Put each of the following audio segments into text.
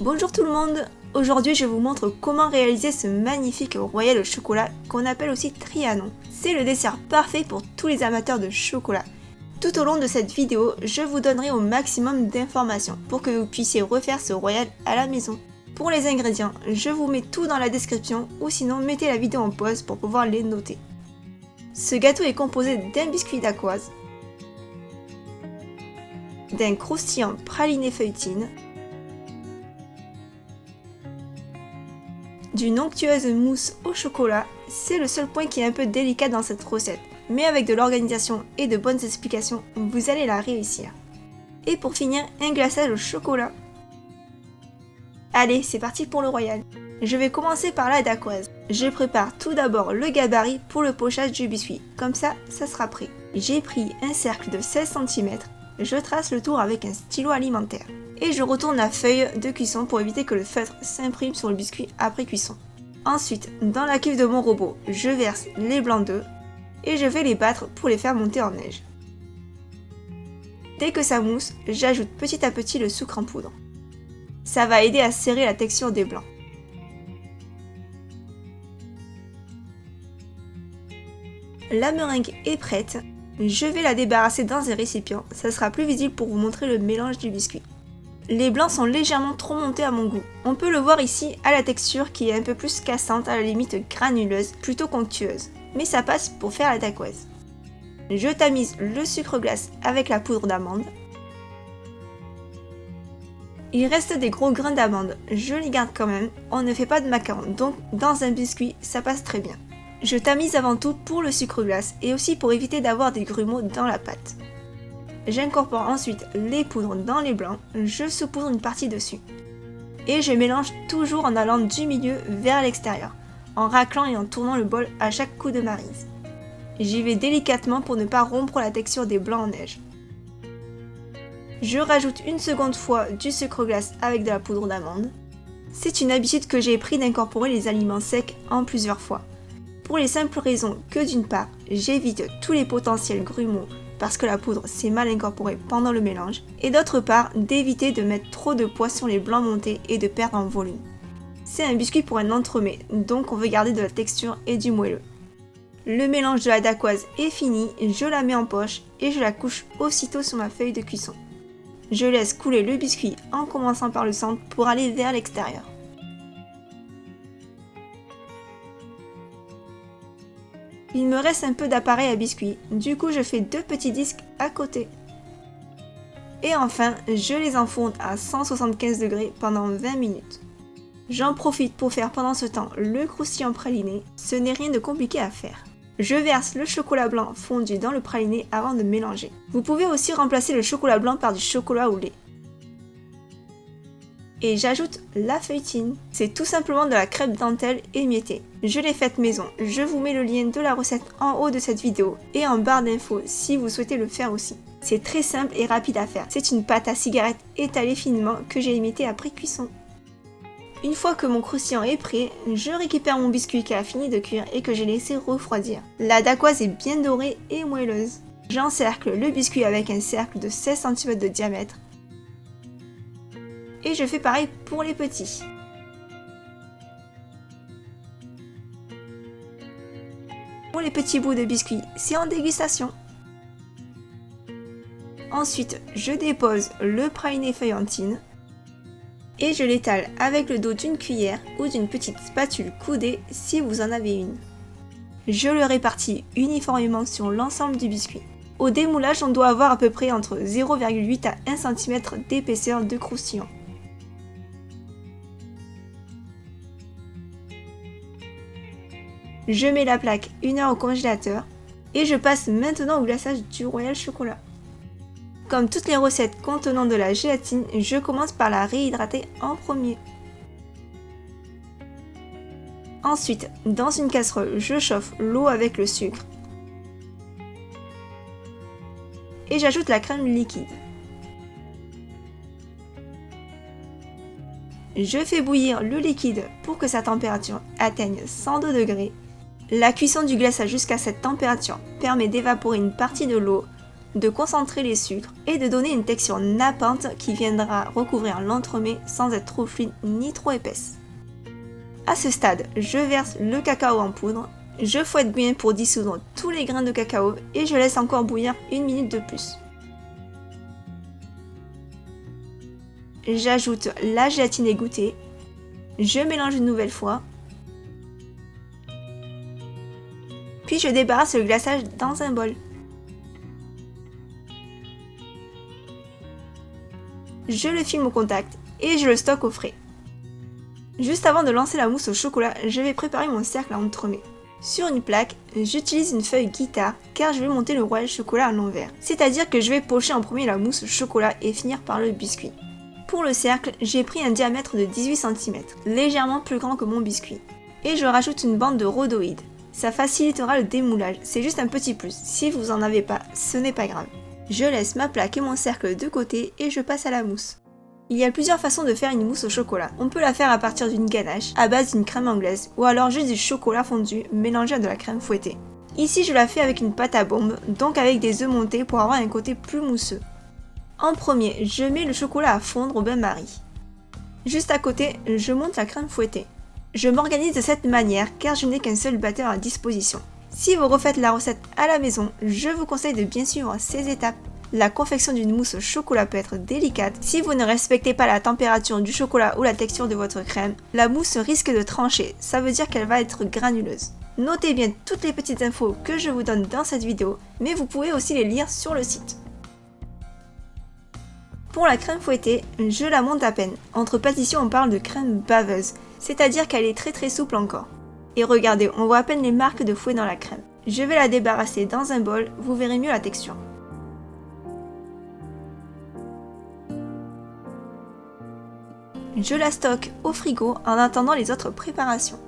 Bonjour tout le monde. Aujourd'hui je vous montre comment réaliser ce magnifique royal au chocolat qu'on appelle aussi Trianon. C'est le dessert parfait pour tous les amateurs de chocolat. Tout au long de cette vidéo, je vous donnerai au maximum d'informations pour que vous puissiez refaire ce royal à la maison. Pour les ingrédients, je vous mets tout dans la description ou sinon mettez la vidéo en pause pour pouvoir les noter. Ce gâteau est composé d'un biscuit dacquoise, d'un croustillant praliné feuilletine, d'une onctueuse mousse au chocolat. C'est le seul point qui est un peu délicat dans cette recette, mais avec de l'organisation et de bonnes explications, vous allez la réussir. Et pour finir, un glaçage au chocolat. Allez, c'est parti pour le royal. Je vais commencer par la dacquoise. Je prépare tout d'abord le gabarit pour le pochage du biscuit, comme ça sera prêt. J'ai pris un cercle de 16 cm, je trace le tour avec un stylo alimentaire. Et je retourne la feuille de cuisson pour éviter que le feutre s'imprime sur le biscuit après cuisson. Ensuite, dans la cuve de mon robot, je verse les blancs d'œufs et je vais les battre pour les faire monter en neige. Dès que ça mousse, j'ajoute petit à petit le sucre en poudre. Ça va aider à serrer la texture des blancs. La meringue est prête. Je vais la débarrasser dans un récipient, ça sera plus visible pour vous montrer le mélange du biscuit. Les blancs sont légèrement trop montés à mon goût. On peut le voir ici à la texture qui est un peu plus cassante, à la limite granuleuse, plutôt qu'onctueuse. Mais ça passe pour faire la dacquoise. Je tamise le sucre glace avec la poudre d'amande. Il reste des gros grains d'amande, je les garde quand même, on ne fait pas de macaron, donc dans un biscuit ça passe très bien. Je tamise avant tout pour le sucre glace et aussi pour éviter d'avoir des grumeaux dans la pâte. J'incorpore ensuite les poudres dans les blancs, je saupoudre une partie dessus. Et je mélange toujours en allant du milieu vers l'extérieur, en raclant et en tournant le bol à chaque coup de maryse. J'y vais délicatement pour ne pas rompre la texture des blancs en neige. Je rajoute une seconde fois du sucre glace avec de la poudre d'amande. C'est une habitude que j'ai pris d'incorporer les aliments secs en plusieurs fois. Pour les simples raisons que d'une part, j'évite tous les potentiels grumeaux parce que la poudre s'est mal incorporée pendant le mélange, et d'autre part, d'éviter de mettre trop de poids sur les blancs montés et de perdre en volume. C'est un biscuit pour un entremets, donc on veut garder de la texture et du moelleux. Le mélange de la dacquoise est fini, je la mets en poche et je la couche aussitôt sur ma feuille de cuisson. Je laisse couler le biscuit en commençant par le centre pour aller vers l'extérieur. Il me reste un peu d'appareil à biscuits, du coup je fais 2 petits disques à côté. Et enfin, je les enfourne à 175 degrés pendant 20 minutes. J'en profite pour faire pendant ce temps le croustillant praliné, ce n'est rien de compliqué à faire. Je verse le chocolat blanc fondu dans le praliné avant de mélanger. Vous pouvez aussi remplacer le chocolat blanc par du chocolat au lait. Et j'ajoute la feuilletine. C'est tout simplement de la crêpe dentelle émiettée. Je l'ai faite maison. Je vous mets le lien de la recette en haut de cette vidéo et en barre d'infos si vous souhaitez le faire aussi. C'est très simple et rapide à faire. C'est une pâte à cigarette étalée finement que j'ai émiettée après cuisson. Une fois que mon croustillant est prêt, je récupère mon biscuit qui a fini de cuire et que j'ai laissé refroidir. La dacquoise est bien dorée et moelleuse. J'encercle le biscuit avec un cercle de 16 cm de diamètre. Et je fais pareil pour les petits. Pour les petits bouts de biscuit, c'est en dégustation. Ensuite, je dépose le praliné feuillantine et je l'étale avec le dos d'une cuillère ou d'une petite spatule coudée si vous en avez une. Je le répartis uniformément sur l'ensemble du biscuit. Au démoulage, on doit avoir à peu près entre 0,8 à 1 cm d'épaisseur de croustillant. Je mets la plaque 1 heure au congélateur et je passe maintenant au glaçage du royal chocolat. Comme toutes les recettes contenant de la gélatine, je commence par la réhydrater en premier. Ensuite, dans une casserole, je chauffe l'eau avec le sucre et j'ajoute la crème liquide. Je fais bouillir le liquide pour que sa température atteigne 102 degrés. La cuisson du glaçage jusqu'à cette température permet d'évaporer une partie de l'eau, de concentrer les sucres et de donner une texture nappante qui viendra recouvrir l'entremets sans être trop fluide ni trop épaisse. À ce stade, je verse le cacao en poudre, je fouette bien pour dissoudre tous les grains de cacao et je laisse encore bouillir 1 minute de plus. J'ajoute la gélatine égouttée, je mélange une nouvelle fois, puis je débarrasse le glaçage dans un bol. Je le filme au contact et je le stocke au frais. Juste avant de lancer la mousse au chocolat, je vais préparer mon cercle à entremets. Sur une plaque, j'utilise une feuille guitare car je vais monter le royal chocolat à l'envers. C'est-à-dire que je vais pocher en premier la mousse au chocolat et finir par le biscuit. Pour le cercle, j'ai pris un diamètre de 18 cm, légèrement plus grand que mon biscuit. Et je rajoute une bande de rhodoïde. Ça facilitera le démoulage, c'est juste un petit plus. Si vous en avez pas, ce n'est pas grave. Je laisse ma plaque et mon cercle de côté et je passe à la mousse. Il y a plusieurs façons de faire une mousse au chocolat. On peut la faire à partir d'une ganache, à base d'une crème anglaise, ou alors juste du chocolat fondu mélangé à de la crème fouettée. Ici je la fais avec une pâte à bombe, donc avec des œufs montés pour avoir un côté plus mousseux. En premier, je mets le chocolat à fondre au bain-marie. Juste à côté, je monte la crème fouettée. Je m'organise de cette manière car je n'ai qu'un seul batteur à disposition. Si vous refaites la recette à la maison, je vous conseille de bien suivre ces étapes. La confection d'une mousse au chocolat peut être délicate. Si vous ne respectez pas la température du chocolat ou la texture de votre crème, la mousse risque de trancher, ça veut dire qu'elle va être granuleuse. Notez bien toutes les petites infos que je vous donne dans cette vidéo, mais vous pouvez aussi les lire sur le site. Pour la crème fouettée, je la monte à peine. Entre pâtissiers, on parle de crème baveuse, c'est-à-dire qu'elle est très souple encore. Et regardez, on voit à peine les marques de fouet dans la crème. Je vais la débarrasser dans un bol, vous verrez mieux la texture. Je la stocke au frigo en attendant les autres préparations.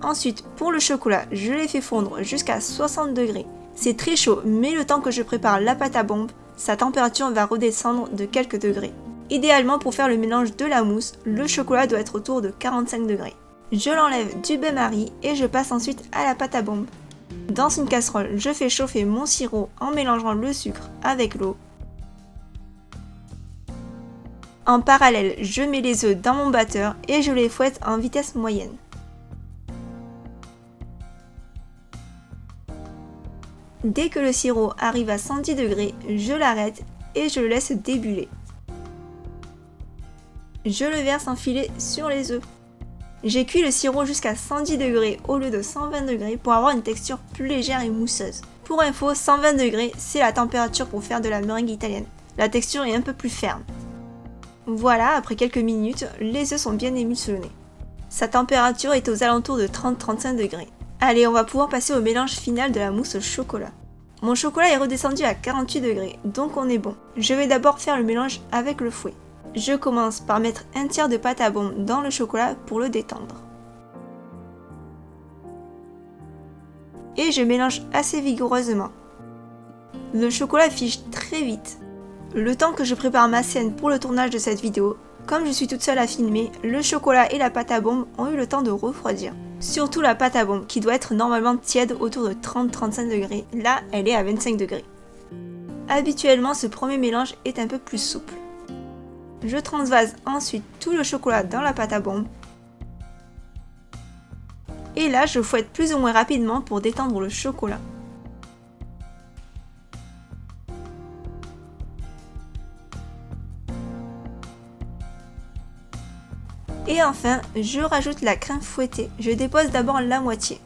Ensuite, pour le chocolat, je l'ai fait fondre jusqu'à 60 degrés. C'est très chaud, mais le temps que je prépare la pâte à bombe, sa température va redescendre de quelques degrés. Idéalement, pour faire le mélange de la mousse, le chocolat doit être autour de 45 degrés. Je l'enlève du bain-marie et je passe ensuite à la pâte à bombe. Dans une casserole, je fais chauffer mon sirop en mélangeant le sucre avec l'eau. En parallèle, je mets les œufs dans mon batteur et je les fouette en vitesse moyenne. Dès que le sirop arrive à 110 degrés, je l'arrête et je le laisse débuller. Je le verse en filet sur les œufs. J'ai cuit le sirop jusqu'à 110 degrés au lieu de 120 degrés pour avoir une texture plus légère et mousseuse. Pour info, 120 degrés, c'est la température pour faire de la meringue italienne. La texture est un peu plus ferme. Voilà, après quelques minutes, les œufs sont bien émulsionnés. Sa température est aux alentours de 30-35 degrés. Allez, on va pouvoir passer au mélange final de la mousse au chocolat. Mon chocolat est redescendu à 48 degrés, donc on est bon. Je vais d'abord faire le mélange avec le fouet. Je commence par mettre un tiers de pâte à bombe dans le chocolat pour le détendre. Et je mélange assez vigoureusement. Le chocolat fige très vite. Le temps que je prépare ma scène pour le tournage de cette vidéo, comme je suis toute seule à filmer, le chocolat et la pâte à bombe ont eu le temps de refroidir. Surtout la pâte à bombe qui doit être normalement tiède autour de 30-35 degrés, là elle est à 25 degrés. Habituellement ce premier mélange est un peu plus souple. Je transvase ensuite tout le chocolat dans la pâte à bombe. Et là je fouette plus ou moins rapidement pour détendre le chocolat. Et enfin, je rajoute la crème fouettée. Je dépose d'abord la moitié.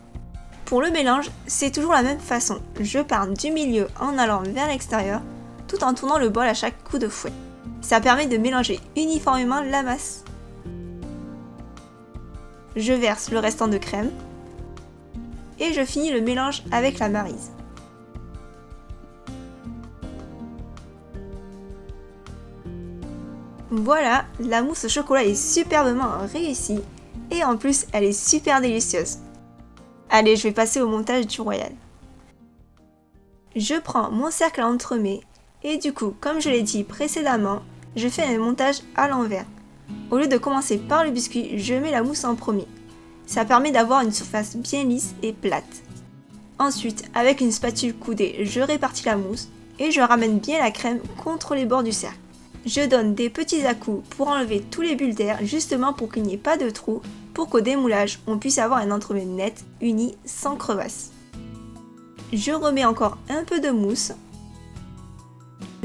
Pour le mélange, c'est toujours la même façon. Je pars du milieu en allant vers l'extérieur, tout en tournant le bol à chaque coup de fouet. Ça permet de mélanger uniformément la masse. Je verse le restant de crème et je finis le mélange avec la maryse. Voilà, la mousse au chocolat est superbement réussie et en plus elle est super délicieuse. Allez, je vais passer au montage du royal. Je prends mon cercle à entremets et du coup, comme je l'ai dit précédemment, je fais un montage à l'envers. Au lieu de commencer par le biscuit, je mets la mousse en premier. Ça permet d'avoir une surface bien lisse et plate. Ensuite, avec une spatule coudée, je répartis la mousse et je ramène bien la crème contre les bords du cercle. Je donne des petits à-coups pour enlever tous les bulles d'air, justement pour qu'il n'y ait pas de trous, pour qu'au démoulage, on puisse avoir un entremets net, uni, sans crevasse. Je remets encore un peu de mousse.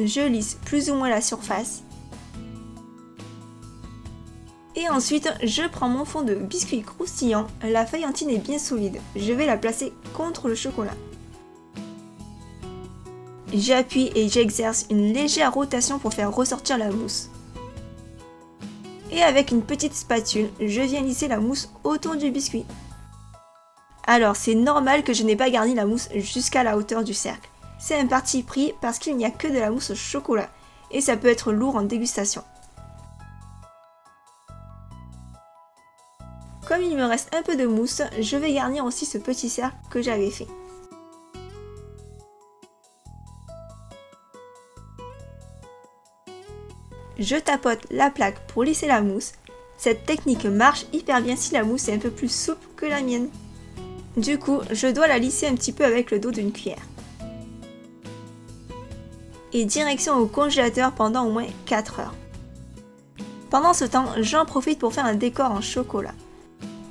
Je lisse plus ou moins la surface. Et ensuite, je prends mon fond de biscuit croustillant, la feuillantine est bien solide, je vais la placer contre le chocolat. J'appuie et j'exerce une légère rotation pour faire ressortir la mousse. Et avec une petite spatule, je viens lisser la mousse autour du biscuit. Alors c'est normal que je n'ai pas garni la mousse jusqu'à la hauteur du cercle. C'est un parti pris parce qu'il n'y a que de la mousse au chocolat et ça peut être lourd en dégustation. Comme il me reste un peu de mousse, je vais garnir aussi ce petit cercle que j'avais fait. Je tapote la plaque pour lisser la mousse. Cette technique marche hyper bien si la mousse est un peu plus souple que la mienne. Du coup, je dois la lisser un petit peu avec le dos d'une cuillère. Et direction au congélateur pendant au moins 4 heures. Pendant ce temps, j'en profite pour faire un décor en chocolat.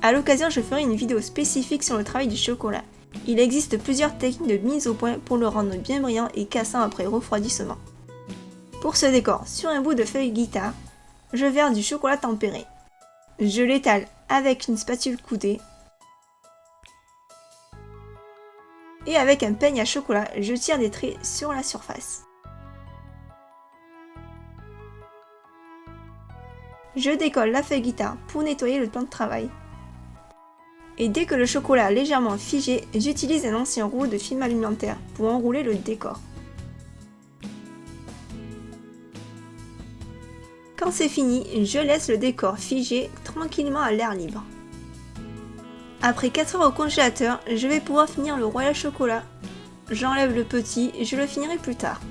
À l'occasion, je ferai une vidéo spécifique sur le travail du chocolat. Il existe plusieurs techniques de mise au point pour le rendre bien brillant et cassant après refroidissement. Pour ce décor, sur un bout de feuille guitare, je verse du chocolat tempéré. Je l'étale avec une spatule coudée. Et avec un peigne à chocolat, je tire des traits sur la surface. Je décolle la feuille guitare pour nettoyer le plan de travail. Et dès que le chocolat est légèrement figé, j'utilise un ancien rouleau de film alimentaire pour enrouler le décor. Quand c'est fini, je laisse le décor figé tranquillement à l'air libre. Après 4 heures au congélateur, je vais pouvoir finir le royal chocolat. J'enlève le petit et je le finirai plus tard.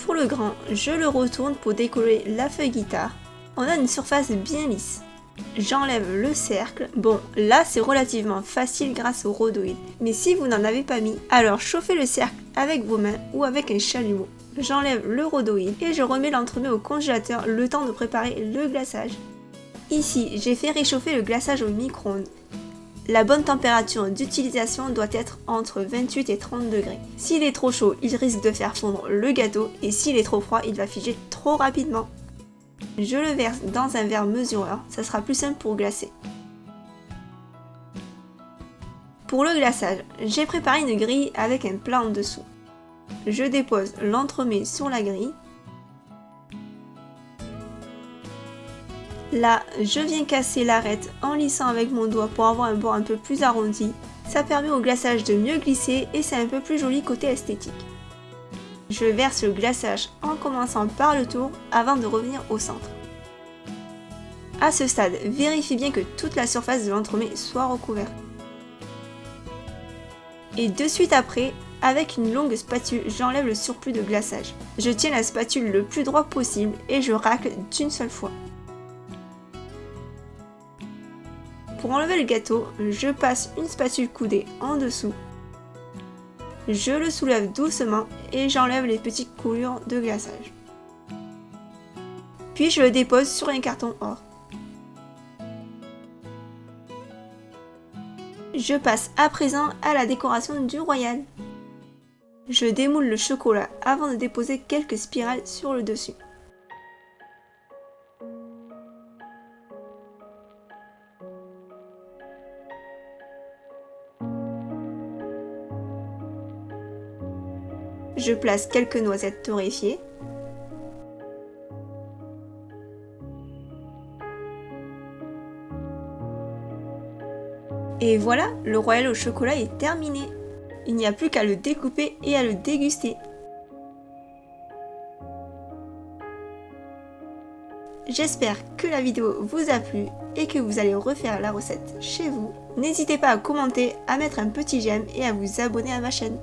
Pour le grand, je le retourne pour décoller la feuille guitare. On a une surface bien lisse. J'enlève le cercle. Bon, là c'est relativement facile grâce au rhodoïde. Mais si vous n'en avez pas mis, alors chauffez le cercle avec vos mains ou avec un chalumeau. J'enlève le rhodoïde et je remets l'entremets au congélateur le temps de préparer le glaçage. Ici, j'ai fait réchauffer le glaçage au micro-ondes. La bonne température d'utilisation doit être entre 28 et 30 degrés. S'il est trop chaud, il risque de faire fondre le gâteau et s'il est trop froid, il va figer trop rapidement. Je le verse dans un verre mesureur, ça sera plus simple pour glacer. Pour le glaçage, j'ai préparé une grille avec un plat en dessous. Je dépose l'entremets sur la grille. Là, je viens casser l'arête en lissant avec mon doigt pour avoir un bord un peu plus arrondi. Ça permet au glaçage de mieux glisser et c'est un peu plus joli côté esthétique. Je verse le glaçage en commençant par le tour avant de revenir au centre. À ce stade, vérifie bien que toute la surface de l'entremets soit recouverte. Et de suite après, avec une longue spatule, j'enlève le surplus de glaçage. Je tiens la spatule le plus droit possible et je racle d'une seule fois. Pour enlever le gâteau, je passe une spatule coudée en dessous. Je le soulève doucement et j'enlève les petites coulures de glaçage. Puis je le dépose sur un carton or. Je passe à présent à la décoration du royal. Je démoule le chocolat avant de déposer quelques spirales sur le dessus. Je place quelques noisettes torréfiées. Et voilà, le royal au chocolat est terminé. Il n'y a plus qu'à le découper et à le déguster. J'espère que la vidéo vous a plu et que vous allez refaire la recette chez vous. N'hésitez pas à commenter, à mettre un petit j'aime et à vous abonner à ma chaîne.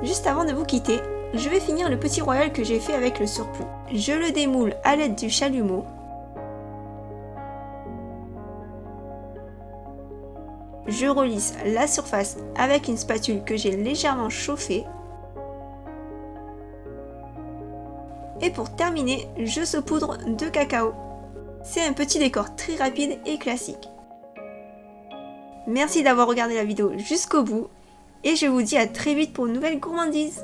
Juste avant de vous quitter, je vais finir le petit royal que j'ai fait avec le surplus. Je le démoule à l'aide du chalumeau. Je relisse la surface avec une spatule que j'ai légèrement chauffée. Et pour terminer, je saupoudre de cacao. C'est un petit décor très rapide et classique. Merci d'avoir regardé la vidéo jusqu'au bout et je vous dis à très vite pour une nouvelle gourmandise.